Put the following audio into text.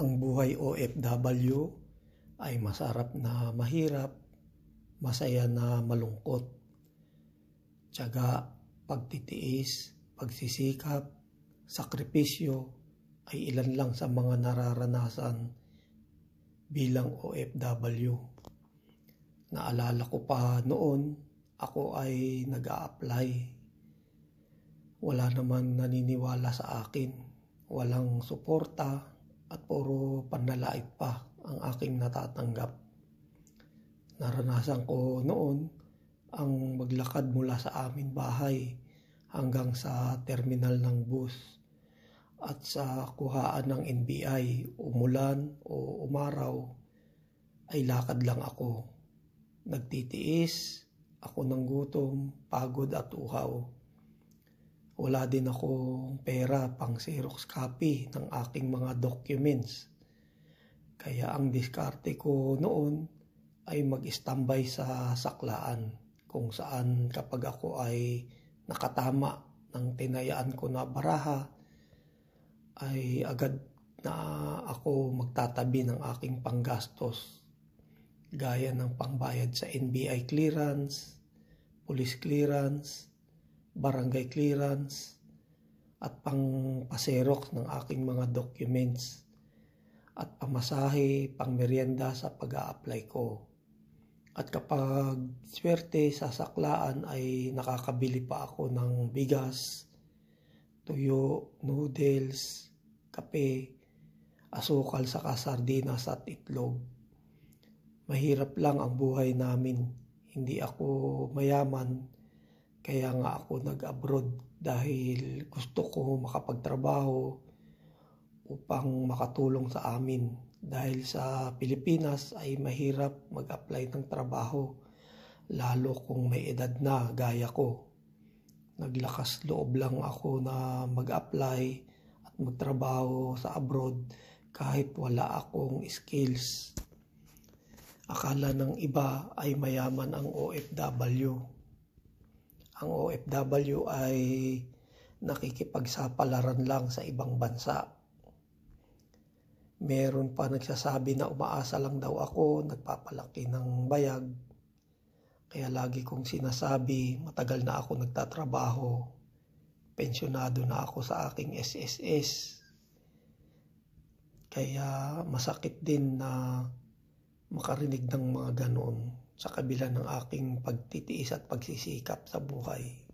Ang buhay OFW ay masarap na mahirap, masaya na malungkot. Tiyaga, pagtitiis, pagsisikap, sakripisyo ay ilan lang sa mga nararanasan bilang OFW. Naalala ko pa noon, ako ay nag-a-apply. Wala naman naniniwala sa akin. Walang suporta at puro panlalait pa ang aking natatanggap. Naranasan ko noon ang maglakad mula sa aming bahay hanggang sa terminal ng bus at sa kuhaan ng NBI, umulan o umaraw, ay lakad lang ako. Nagtitiis ako ng gutom, pagod at uhaw. Wala din akong pera pang Xerox copy ng aking mga documents. Kaya ang diskarte ko noon ay mag-standby sa saklaan kung saan kapag ako ay nakatama ng tinayaan ko na baraha ay agad na ako magtatabi ng aking panggastos gaya ng pangbayad sa NBI clearance, police clearance, barangay clearance at pang-paserok ng aking mga documents at pamasahe, pangmeryenda sa pag-a-apply ko. At kapag swerte sa saklaan ay nakakabili pa ako ng bigas, tuyo, noodles, kape, asukal saka sardinas at itlog. Mahirap lang ang buhay namin. Hindi ako mayaman, kaya nga ako nag-abroad dahil gusto ko makapagtrabaho upang makatulong sa amin. Dahil sa Pilipinas ay mahirap mag-apply ng trabaho, lalo kung may edad na gaya ko. Naglakas loob lang ako na mag-apply at magtrabaho sa abroad kahit wala akong skills. Akala ng iba ay mayaman ang OFW. Ang OFW ay nakikipagsapalaran lang sa ibang bansa. Meron pa nagsasabi na umaasa lang daw ako, nagpapalaki ng bayag. Kaya lagi kong sinasabi, matagal na ako nagtatrabaho. Pensyonado na ako sa aking SSS. Kaya masakit din na makarinig ng mga ganoon sa kabila ng aking pagtitiis at pagsisikap sa buhay.